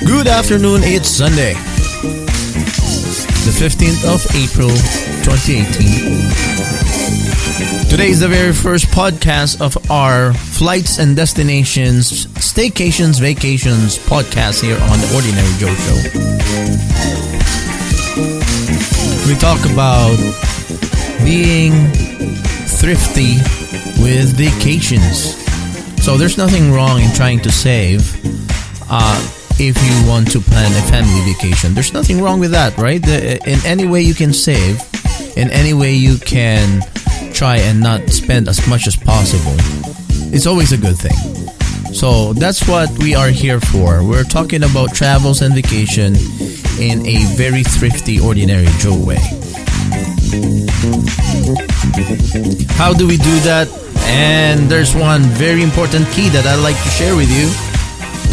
Good afternoon, it's Sunday, the 15th of April, 2018. Today is the very first podcast of our Flights and Destinations, Staycations, Vacations podcast here on The Ordinary Joe Show. We talk about being thrifty with vacations. So there's nothing wrong in trying to save if you want to plan a family vacation. There's nothing wrong with that, right? In any way you can save, in any way you can try and not spend as much as possible, it's always a good thing. So that's what we are here for. We're talking about travels and vacation in a very thrifty, ordinary Joe way. How do we do that? And there's one very important key that I'd like to share with you.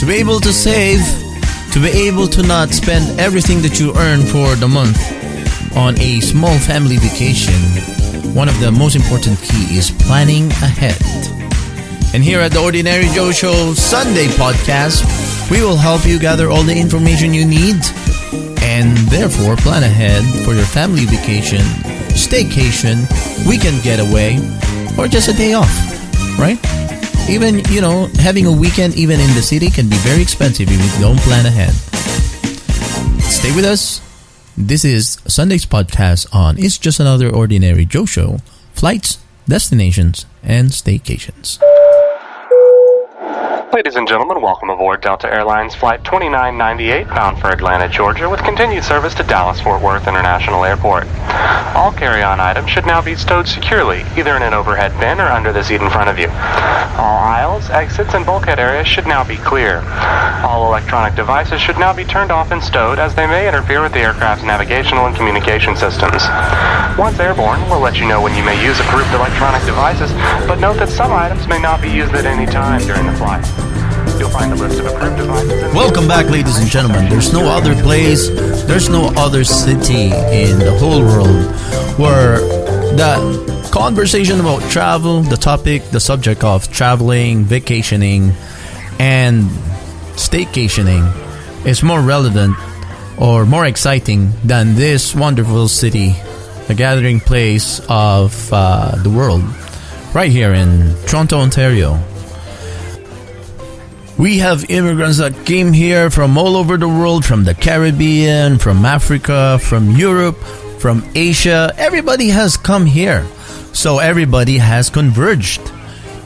To be able to save, to be able to not spend everything that you earn for the month on a small family vacation, one of the most important key is planning ahead. And here at the Ordinary Joe Show Sunday podcast, we will help you gather all the information you need and therefore plan ahead for your family vacation, staycation, weekend getaway, or just a day off, right? Even, having a weekend even in the city can be very expensive if you don't plan ahead. Stay with us. This is Sunday's podcast on It's Just Another Ordinary Joe Show, Flights, Destinations, and Staycations. Ladies and gentlemen, welcome aboard Delta Airlines Flight 2998 bound for Atlanta, Georgia, with continued service to Dallas-Fort Worth International Airport. All carry-on items should now be stowed securely, either in an overhead bin or under the seat in front of you. All aisles, exits, and bulkhead areas should now be clear. All electronic devices should now be turned off and stowed, as they may interfere with the aircraft's navigational and communication systems. Once airborne, we'll let you know when you may use approved electronic devices, but note that some items may not be used at any time during the flight. You'll find the list of approved devices. Welcome back, ladies and gentlemen. There's no other place, there's no other city in the whole world where the conversation about travel, the subject of traveling, vacationing, and staycationing is more relevant or more exciting than this wonderful city, the gathering place of the world, right here in Toronto, Ontario. We have immigrants that came here from all over the world, from the Caribbean, from Africa, from Europe, from Asia. Everybody has come here. So everybody has converged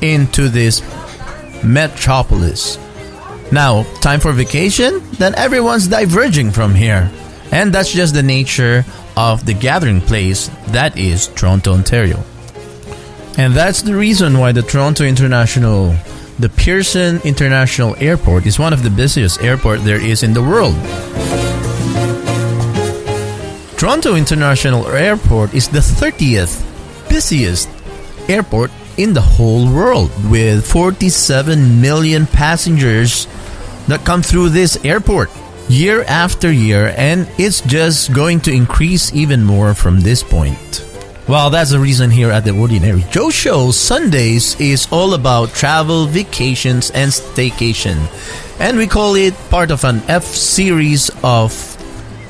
into this metropolis. Now, time for vacation? Then everyone's diverging from here. And that's just the nature of the gathering place that is Toronto, Ontario. And that's the reason why the Pearson International Airport is one of the busiest airports there is in the world. Toronto International Airport is the 30th busiest airport in the whole world, with 47 million passengers that come through this airport year after year, and it's just going to increase even more from this point. Well, that's the reason here at the Ordinary Joe Show, Sundays is all about travel, vacations, and staycation. And we call it part of an F-series of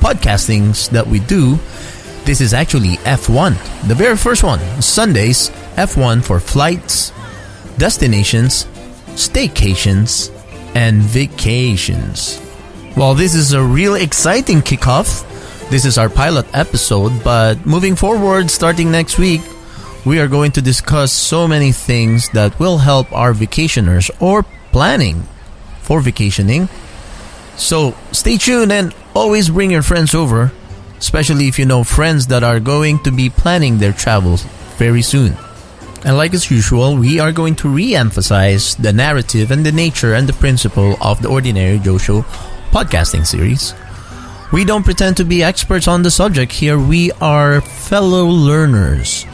podcastings that we do. This is actually F1, the very first one. Sundays, F1 for flights, destinations, staycations, and vacations. Well, this is a really exciting kickoff. This is our pilot episode, but moving forward, starting next week, we are going to discuss so many things that will help our vacationers or planning for vacationing. So stay tuned and always bring your friends over, especially if you know friends that are going to be planning their travels very soon. And like as usual, we are going to re-emphasize the narrative and the nature and the principle of the Ordinary Joe Show podcasting series. We don't pretend to be experts on the subject here. We are fellow learners.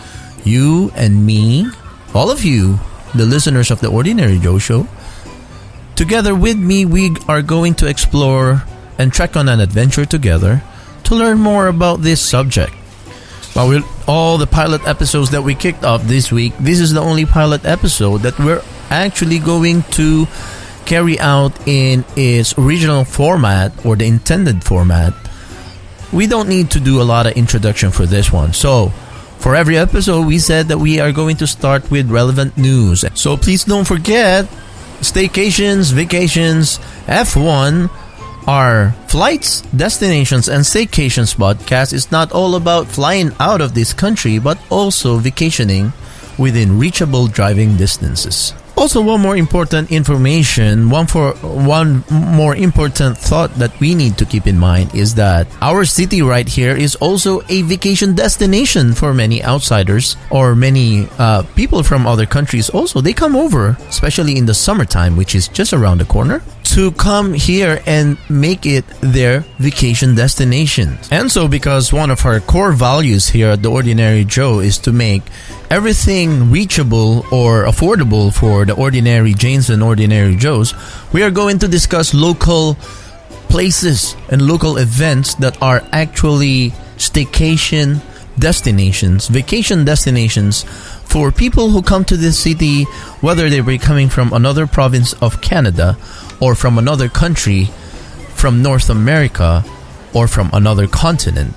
You and me, all of you, the listeners of the Ordinary Joe Show. Together with me, we are going to explore and trek on an adventure together to learn more about this subject. Well, with all the pilot episodes that we kicked off this week, this is the only pilot episode that we're actually going to carry out in its original format or the intended format, we don't need to do a lot of introduction for this one. So, for every episode, we said that we are going to start with relevant news. So please don't forget, Staycations, Vacations, F1, our flights, destinations, and staycations podcast is not all about flying out of this country, but also vacationing within reachable driving distances. Also, one more important information, one more important thought that we need to keep in mind is that our city right here is also a vacation destination for many outsiders or many people from other countries also. They come over, especially in the summertime, which is just around the corner, to come here and make it their vacation destination. And so, because one of our core values here at The Ordinary Joe is to make everything reachable or affordable for the ordinary Janes and ordinary Joes, we are going to discuss local places and local events that are actually staycation destinations, vacation destinations for people who come to this city, whether they be coming from another province of Canada or from another country, from North America, or from another continent,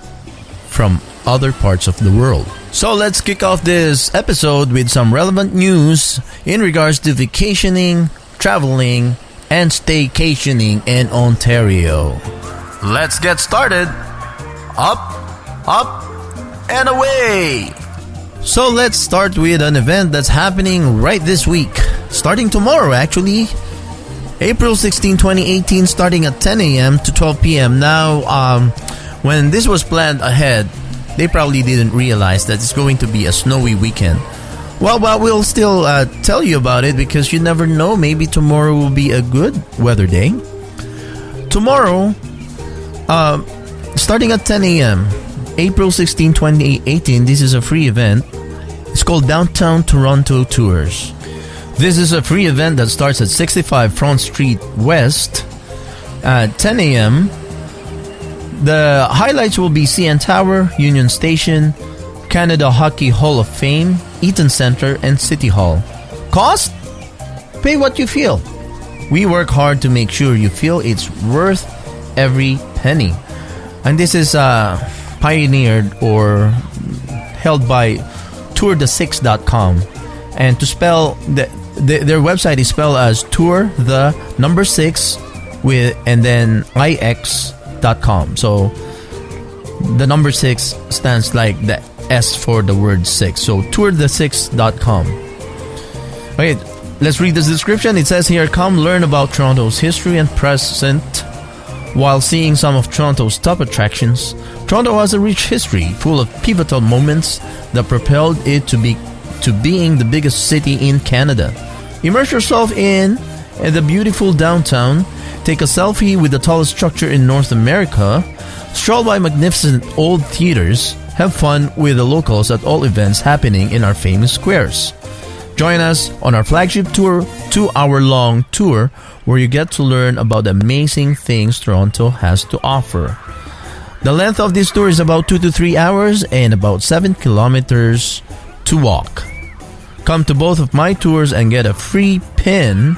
from other parts of the world. So let's kick off this episode with some relevant news in regards to vacationing, traveling, and staycationing in Ontario. Let's get started. Up, and away! So let's start with an event that's happening right this week. Starting tomorrow, actually. April 16, 2018, starting at 10 a.m. to 12 p.m. Now, when this was planned ahead, they probably didn't realize that it's going to be a snowy weekend. Well, we'll still tell you about it because you never know. Maybe tomorrow will be a good weather day. Tomorrow, starting at 10 a.m., April 16, 2018, this is a free event. It's called Downtown Toronto Tours. This is a free event that starts at 65 Front Street West at 10 a.m. The highlights will be CN Tower, Union Station, Canada Hockey Hall of Fame, Eaton Center, and City Hall. Cost? Pay what you feel. We work hard to make sure you feel it's worth every penny. And this is pioneered or held by tourthe6.com. And to spell, their website is spelled as tour the number 6 with and then ix.com. So the number 6 stands like the S for the word 6. So tourthe6.com. Okay, let's read this description. It says here, come learn about Toronto's history and present while seeing some of Toronto's top attractions. Toronto has a rich history full of pivotal moments that propelled it to being the biggest city in Canada. Immerse yourself in the beautiful downtown. Take a selfie with the tallest structure in North America. Stroll by magnificent old theaters. Have fun with the locals at all events happening in our famous squares. Join us on our flagship tour, 2-hour-long tour, where you get to learn about the amazing things Toronto has to offer. The length of this tour is about 2 to 3 hours and about 7 kilometers to walk. Come to both of my tours and get a free pin.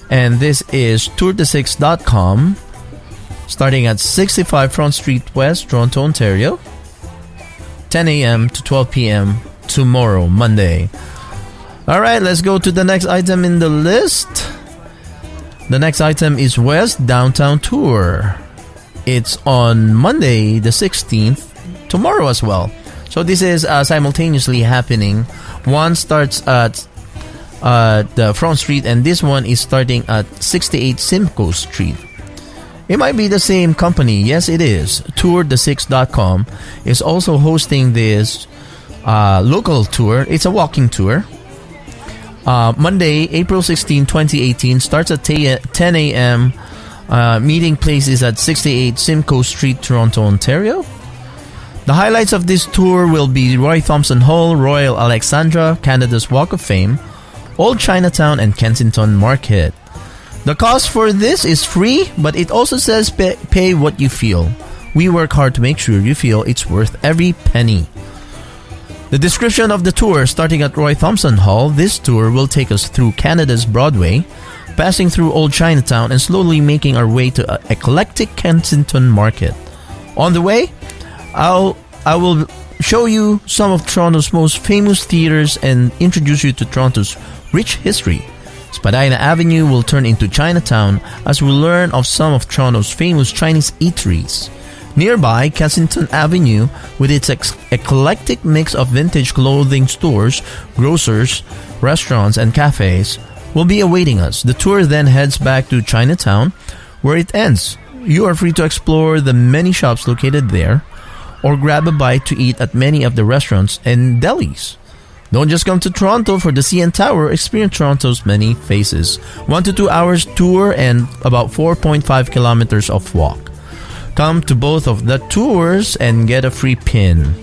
And this is tourthe6.com, starting at 65 Front Street West, Toronto, Ontario, 10 a.m. to 12 p.m. tomorrow, Monday. Alright, let's go to the next item in the list. The next item is West Downtown Tour. It's on Monday the 16th, tomorrow as well. So this is simultaneously happening. One starts at the Front Street, and this one is starting at 68 Simcoe Street. It might be the same company. Yes, it is. tourthe6.com is also hosting this local tour. It's a walking tour. Monday, April 16, 2018, starts at 10 a.m. Meeting place is at 68 Simcoe Street, Toronto, Ontario. The highlights of this tour will be Roy Thomson Hall, Royal Alexandra, Canada's Walk of Fame, Old Chinatown, and Kensington Market. The cost for this is free, but it also says pay what you feel. We work hard to make sure you feel it's worth every penny. The description of the tour, starting at Roy Thomson Hall, this tour will take us through Canada's Broadway, passing through Old Chinatown and slowly making our way to eclectic Kensington Market. On the way, I will show you some of Toronto's most famous theaters and introduce you to Toronto's rich history. Spadina Avenue will turn into Chinatown as we learn of some of Toronto's famous Chinese eateries. Nearby, Kensington Avenue, with its eclectic mix of vintage clothing stores, grocers, restaurants, and cafes, will be awaiting us. The tour then heads back to Chinatown, where it ends. You are free to explore the many shops located there, or grab a bite to eat at many of the restaurants and delis. Don't just come to Toronto for the CN Tower, experience Toronto's many faces. 1 to 2 hours tour and about 4.5 kilometers of walk. Come to both of the tours and get a free pin.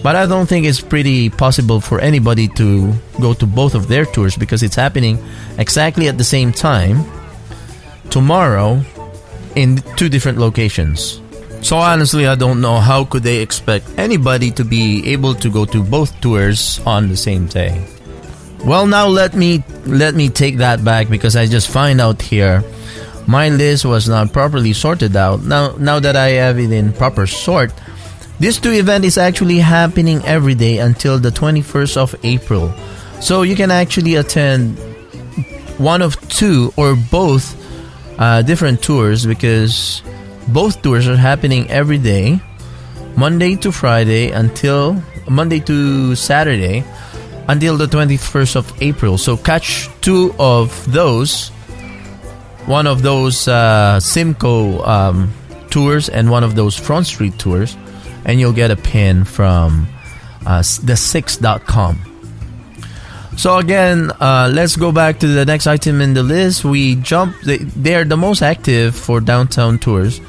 But I don't think it's pretty possible for anybody to go to both of their tours because it's happening exactly at the same time tomorrow in 2 different locations. So honestly, I don't know how could they expect anybody to be able to go to both tours on the same day. Well, now let me take that back because I just find out here my list was not properly sorted out. Now that I have it in proper sort, this 2 event is actually happening every day until the 21st of April. So you can actually attend one of 2 or both different tours because both tours are happening every day, Monday to Saturday until the 21st of April. So catch 2 of those, one of those Simcoe tours and one of those Front Street tours, and you'll get a pin from the6.com. So again, let's go back to the next item in the list. They're the most active for downtown tours.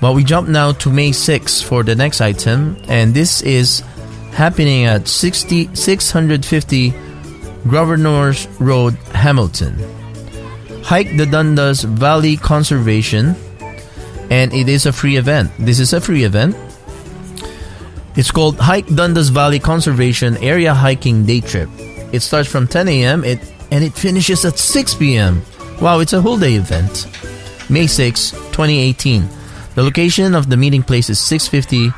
But we jump now to May 6th for the next item, and this is happening at 650 Governors Road, Hamilton. Hike the Dundas Valley Conservation, and it is a free event. This is a free event. It's called Hike Dundas Valley Conservation Area Hiking Day Trip. It starts from 10 a.m. and it finishes at 6 p.m. Wow, it's a whole day event. May 6, 2018. The location of the meeting place is 650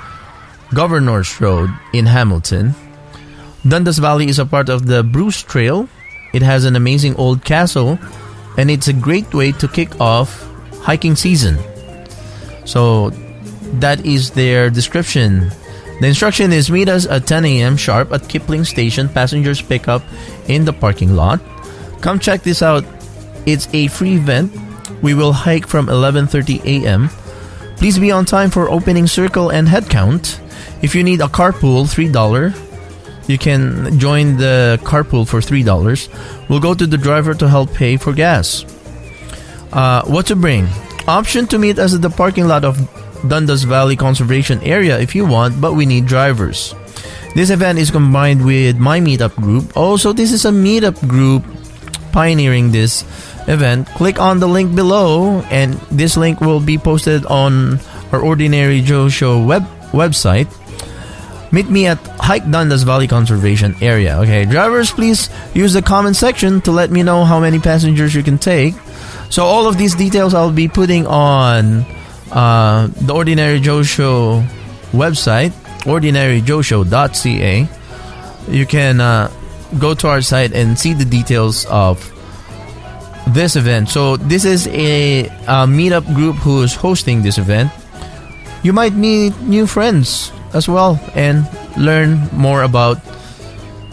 Governors Road in Hamilton. Dundas Valley is a part of the Bruce Trail. It has an amazing old castle, and it's a great way to kick off hiking season. So that is their description. The instruction is meet us at 10 a.m. sharp at Kipling Station. Passengers pick up in the parking lot. Come check this out. It's a free event. We will hike from 11:30 a.m. Please be on time for opening circle and head count. If you need a carpool, $3. You can join the carpool for $3. We'll go to the driver to help pay for gas. What to bring? Option to meet us at the parking lot of Dundas Valley Conservation Area if you want, but we need drivers. This event is combined with my meetup group. Also, this is a meetup group pioneering this event. Click on the link below, and this link will be posted on our Ordinary Joe Show website. Meet me at Hike Dundas Valley Conservation Area. Okay, drivers, please use the comment section to let me know how many passengers you can take. So all of these details I'll be putting on the Ordinary Joe Show website, ordinaryjoeshow.ca. You can go to our site and see the details of this event. So this is a meetup group who is hosting this event. You might meet new friends as well and learn more about.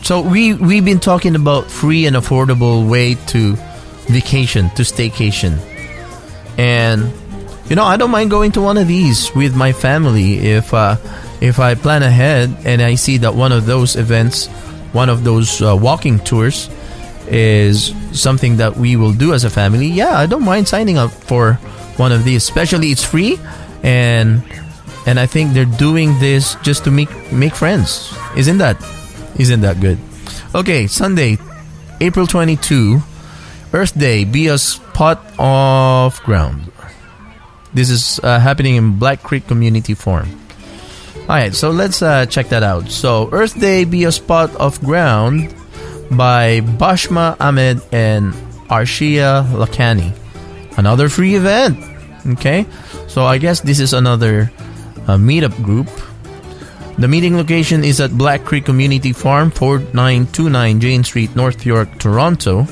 So we've been talking about free and affordable way to vacation, to staycation, and I don't mind going to one of these with my family if I plan ahead and I see that one of those events, one of those walking tours is something that we will do as a family. Yeah, I don't mind signing up for one of these, especially it's free, and I think they're doing this just to make friends. Isn't that good? Okay, Sunday, April 22, Earth Day, be a spot of ground. This is happening in Black Creek Community Forum. Alright, so let's check that out. So, Earth Day, be a spot of ground by Bashma Ahmed and Arshia Lakani. Another free event. Okay, so I guess this is another meetup group. The meeting location is at Black Creek Community Farm, 4929 Jane Street, North York, Toronto.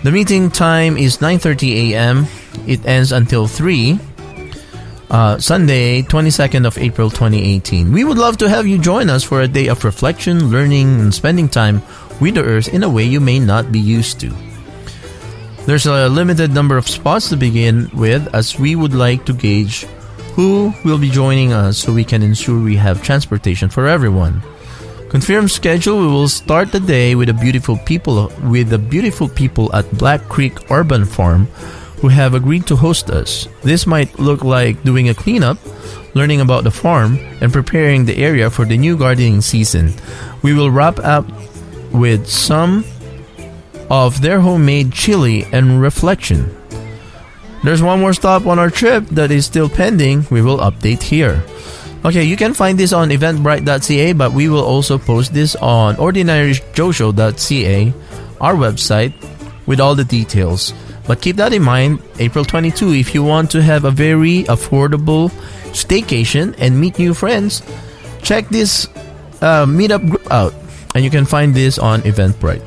The meeting time is 9:30 a.m. It ends until 3. Sunday, 22nd of April 2018. We would love to have you join us for a day of reflection, learning, and spending time with the earth in a way you may not be used to. There's a limited number of spots to begin with, as we would like to gauge who will be joining us so we can ensure we have transportation for everyone. Confirmed schedule: we will start the day with the beautiful people at Black Creek Urban Farm who have agreed to host us. This might look like doing a cleanup, learning about the farm, and preparing the area for the new gardening season. We will wrap up with some of their homemade chili and reflection. There's one more stop on our trip that is still pending. We will update here. Okay, you can find this on eventbrite.ca, but we will also post this on ordinaryjoeshow.ca, our website, with all the details. But keep that in mind, April 22, if you want to have a very affordable staycation and meet new friends, check this meetup group out, and you can find this on Eventbrite.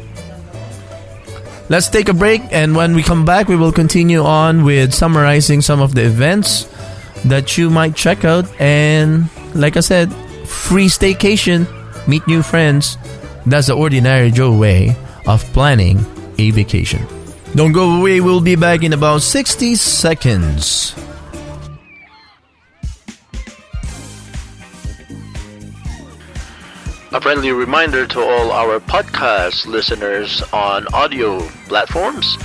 Let's take a break, and when we come back, we will continue on with summarizing some of the events that you might check out. And like I said, free staycation, meet new friends. That's the Ordinary Joe way of planning a vacation. Don't go away, we'll be back in about 60 seconds. A friendly reminder to all our podcast listeners on audio platforms,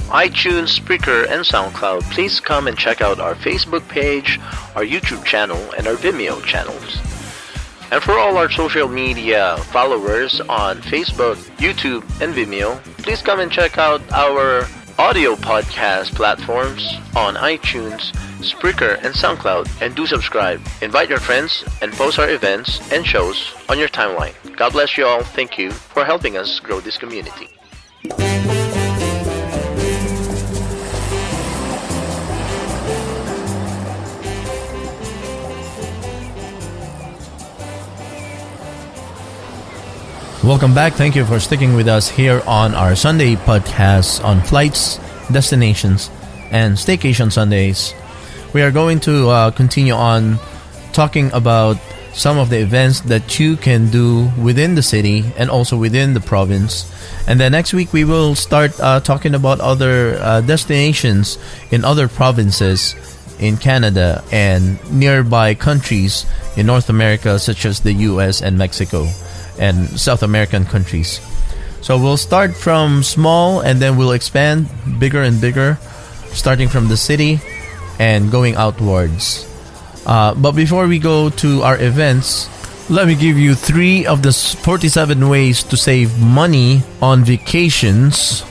iTunes, Spreaker, and SoundCloud. Please come and check out our Facebook page, our YouTube channel, and our Vimeo channels. And for all our social media followers on Facebook, YouTube, and Vimeo, please come and check out our audio podcast platforms on iTunes, Spreaker, and SoundCloud, and do subscribe. Invite your friends and post our events and shows on your timeline. God bless you all. Thank you for helping us grow this community. Welcome back. Thank you for sticking with us here on our Sunday podcast on flights, destinations, and Staycation Sundays. We are going to continue on talking about some of the events that you can do within the city and also within the province. And then next week we will start talking about other destinations in other provinces in Canada and nearby countries in North America, such as the US and Mexico and South American countries. So we'll start from small and then we'll expand bigger and bigger, starting from the city and going outwards. But before we go to our events, let me give you 3 of the 47 ways to save money on vacations.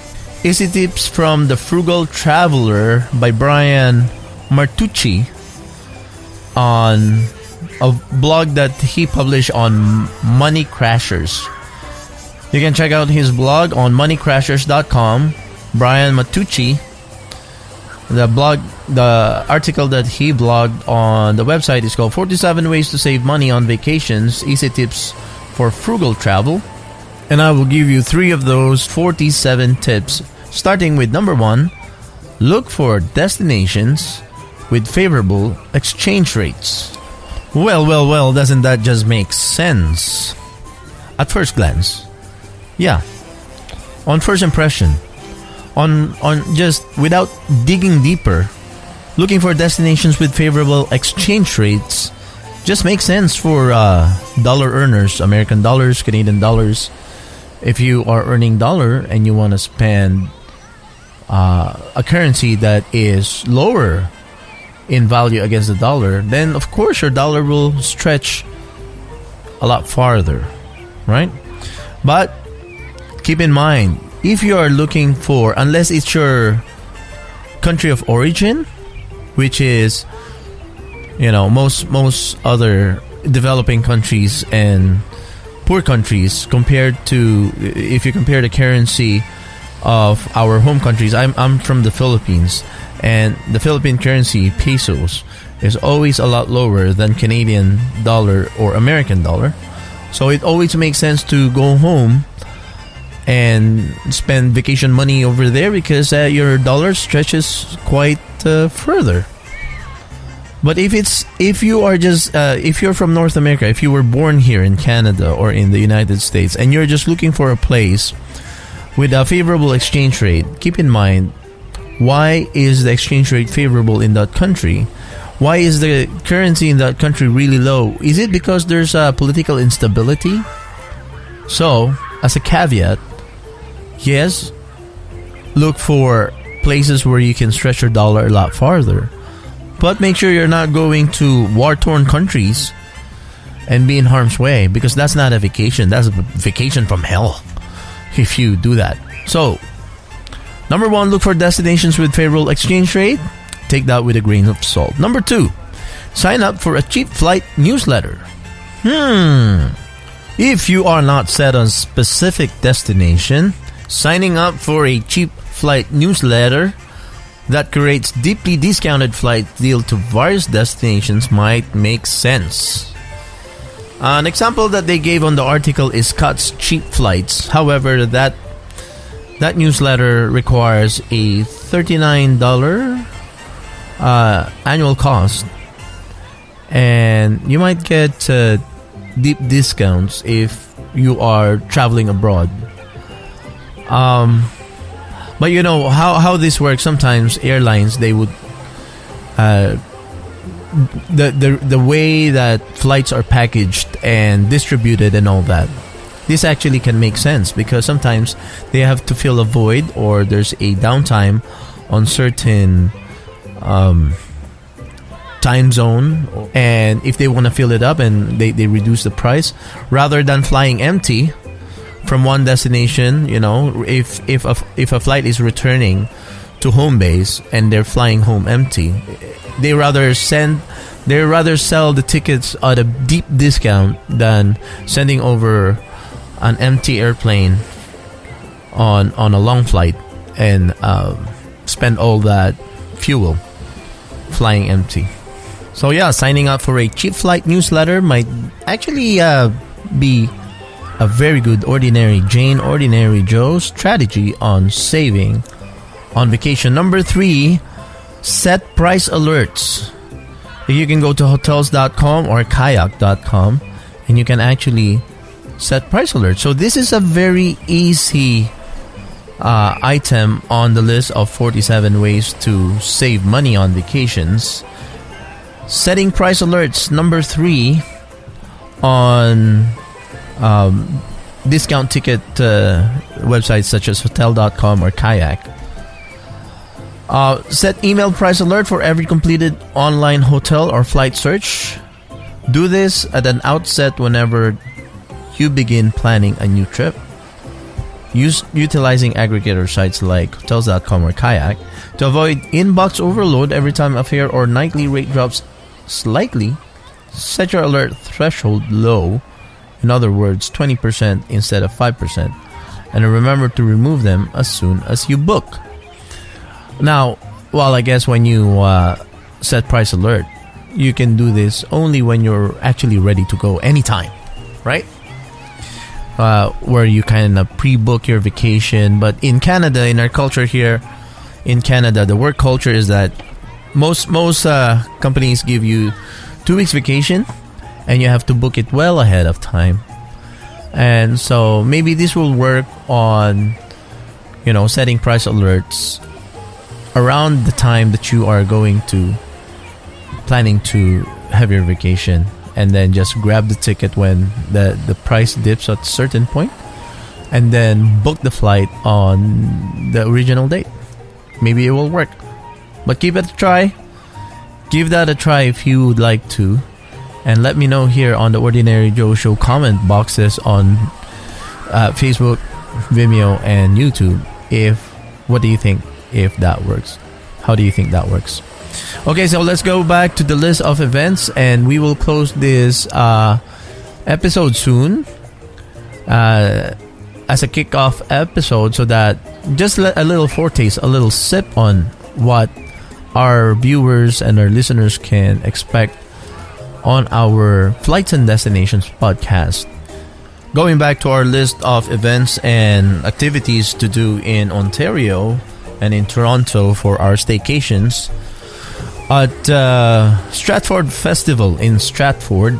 Easy tips from The Frugal Traveler by Brian Martucci on a blog that he published on Money Crashers. You can check out his blog on moneycrashers.com. Brian Martucci. The article that he blogged on the website is called 47 Ways to Save Money on Vacations, Easy Tips for Frugal Travel. And I will give you 3 of those 47 tips, starting with number 1, look for destinations with favorable exchange rates. Well, doesn't that just make sense? At first glance. Yeah. On first impression. On just without digging deeper, looking for destinations with favorable exchange rates just makes sense for dollar earners, American dollars, Canadian dollars. If you are earning dollar and you want to spend a currency that is lower in value against the dollar, then of course your dollar will stretch a lot farther, right? But keep in mind, if you are looking for, unless it's your country of origin, which is, most other developing countries and poor countries, compared to, if you compare the currency of our home countries. I'm from the Philippines, and the Philippine currency, pesos, is always a lot lower than Canadian dollar or American dollar. So it always makes sense to go home and spend vacation money over there because your dollar stretches quite further. But if you're from North America, if you were born here in Canada or in the United States, and you're just looking for a place with a favorable exchange rate, keep in mind, why is the exchange rate favorable in that country? Why is the currency in that country really low? Is it because there's political instability? So, as a caveat, yes, look for places where you can stretch your dollar a lot farther. But make sure you're not going to war-torn countries and be in harm's way, because that's not a vacation. That's a vacation from hell if you do that. So, number 1, look for destinations with favorable exchange rate. Take that with a grain of salt. Number 2, sign up for a cheap flight newsletter. If you are not set on specific destination, signing up for a cheap flight newsletter that creates deeply discounted flight deal to various destinations might make sense. An example that they gave on the article is Scott's Cheap Flights. However, that newsletter requires a $39 annual cost, and you might get deep discounts if you are traveling abroad. But you know how this works. Sometimes airlines, they would the way that flights are packaged and distributed and all that, this actually can make sense, because sometimes they have to fill a void or there's a downtime on certain time zone, and if they want to fill it up, and they reduce the price rather than flying empty from one destination. You know, if a flight is returning to home base and they're flying home empty, they rather sell the tickets at a deep discount than sending over an empty airplane on a long flight and spend all that fuel flying empty. So yeah, signing up for a cheap flight newsletter might actually be a very good ordinary Jane, ordinary Joe strategy on saving on vacation. Number 3, set price alerts. You can go to hotels.com or kayak.com and you can actually set price alerts. So this is a very easy item on the list of 47 ways to save money on vacations. Setting price alerts. Number 3, on discount ticket websites such as hotel.com or kayak. Set email price alert for every completed online hotel or flight search. Do this at an outset whenever you begin planning a new trip. Utilizing aggregator sites like hotels.com or kayak to avoid inbox overload every time a fare or nightly rate drops slightly. Set your alert threshold low, in other words 20% instead of 5%, and remember to remove them as soon as you book. Now, well, I guess when you set price alert, you can do this only when you're actually ready to go anytime, right? Where you kind of pre-book your vacation. But in Canada, in our culture here in Canada, the work culture is that most companies give you 2 weeks vacation, and you have to book it well ahead of time. And so maybe this will work on, setting price alerts around the time that you are planning to have your vacation, and then just grab the ticket when the price dips at a certain point, and then book the flight on the original date. Maybe it will work. But give it a try. Give that a try if you would like to. And let me know here on the Ordinary Joe Show comment boxes on Facebook, Vimeo, and YouTube. What do you think if that works? How do you think that works? Okay, so let's go back to the list of events, and we will close this episode soon as a kickoff episode, so that just a little foretaste, a little sip on what our viewers and our listeners can expect on our Flights and Destinations podcast. Going back to our list of events and activities to do in Ontario and in Toronto for our staycations, at Stratford Festival in Stratford.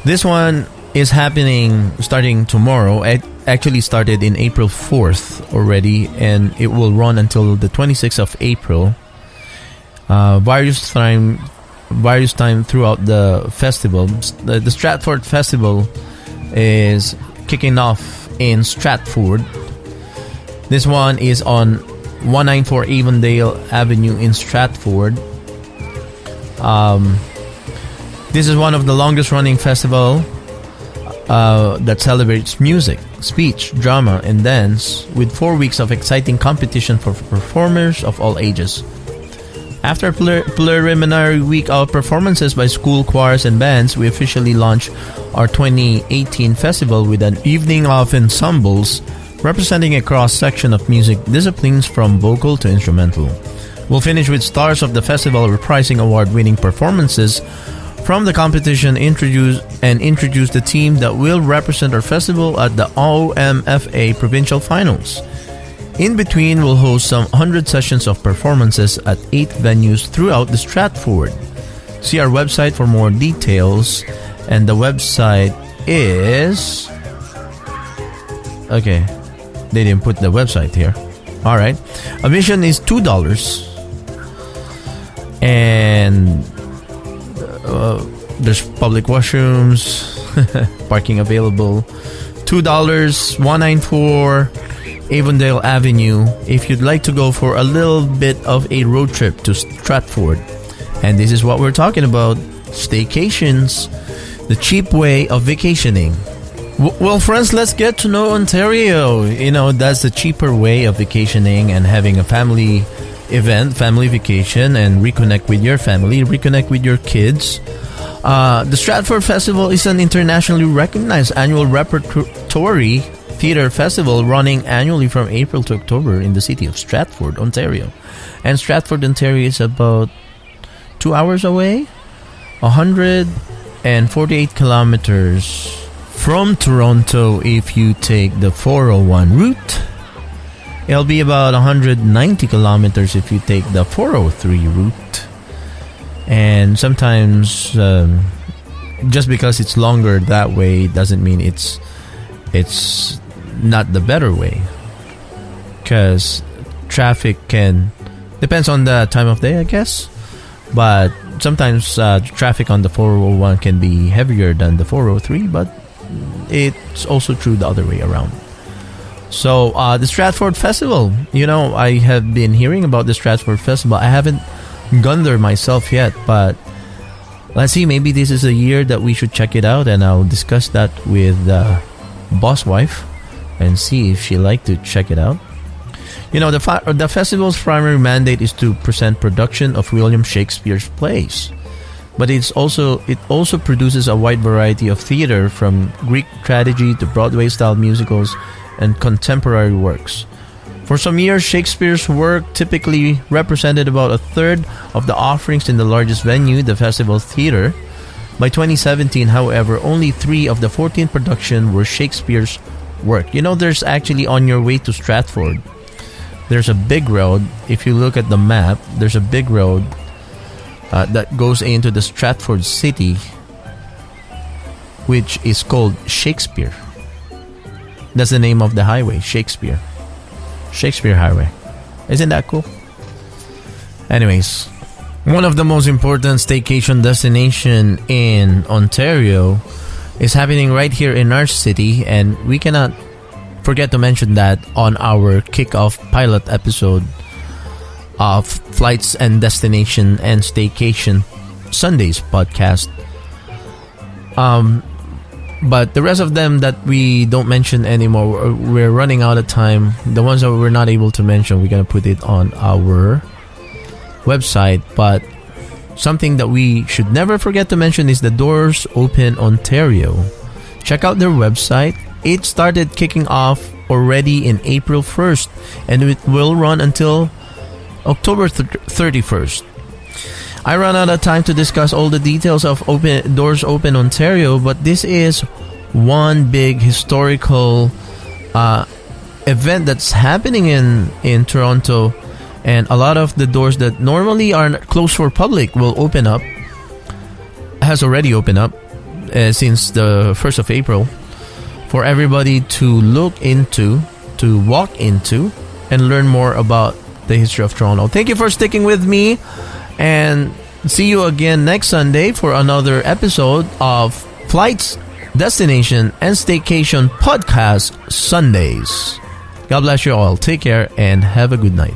This one is happening starting tomorrow. It actually started in April 4th already, and it will run until the 26th of April. Various time throughout the festival. The Stratford Festival is kicking off in Stratford. This one is on 194 Avondale Avenue in Stratford. This is one of the longest running festival that celebrates music, speech, drama, and dance with 4 weeks of exciting competition for performers of all ages. After a preliminary week of performances by school choirs and bands, we officially launched our 2018 festival with an evening of ensembles representing a cross-section of music disciplines from vocal to instrumental. We'll finish with stars of the festival reprising award-winning performances from the competition, introduce the team that will represent our festival at the OMFA Provincial Finals. In between, we'll host some 100 sessions of performances at 8 venues throughout the Stratford. See our website for more details, and the website is... Okay, they didn't put the website here. Alright, admission is $2, and there's public washrooms, parking available. $2, 194 Avondale Avenue if you'd like to go for a little bit of a road trip to Stratford. And this is what we're talking about: staycations, the cheap way of vacationing. Well, friends, let's get to know Ontario. You know, that's the cheaper way of vacationing and having a family event, family vacation, and reconnect with your family, reconnect with your kids. The Stratford Festival is an internationally recognized annual repertory theater festival running annually from April to October in the city of Stratford, Ontario. And Stratford, Ontario is about 2 hours away, 148 kilometers from Toronto if you take the 401 route. It'll be about 190 kilometers if you take the 403 route. And sometimes just because it's longer that way doesn't mean it's not the better way, because traffic depends on the time of day, I guess, but sometimes traffic on the 401 can be heavier than the 403, but it's also true the other way around. So the Stratford Festival, you know, I have been hearing about the Stratford Festival. I haven't gone there myself yet, but let's see, maybe this is a year that we should check it out, and I'll discuss that with boss wife and see if she'd like to check it out. You know, the festival's primary mandate is to present production of William Shakespeare's plays, but it also produces a wide variety of theater, from Greek tragedy to Broadway-style musicals and contemporary works. For some years, Shakespeare's work typically represented about a third of the offerings in the largest venue, the Festival Theatre. By 2017, however, only 3 of the 14 productions were Shakespeare's work. You know, there's actually, on your way to Stratford, there's a big road. If you look at the map, there's a big road that goes into the Stratford city, which is called Shakespeare. That's the name of the highway, Shakespeare Highway. Isn't that cool? Anyways, one of the most important staycation destination in Ontario is happening right here in our city, and we cannot forget to mention that on our kickoff pilot episode of Flights and Destination and Staycation Sundays podcast. But the rest of them that we don't mention anymore, we're running out of time. The ones that we're not able to mention, we're going to put it on our website. But something that we should never forget to mention is the Doors Open Ontario. Check out their website. It started kicking off already in April 1st, and it will run until October 31st. I ran out of time to discuss all the details of Doors Open Ontario, but this is one big historical event that's happening in Toronto, and a lot of the doors that normally are closed for public will open up, has already opened up since the 1st of April, for everybody to look into, to walk into, and learn more about the history of Toronto. Thank you for sticking with me, and see you again next Sunday for another episode of Flights, Destination, and Staycation Podcast Sundays. God bless you all. Take care and have a good night.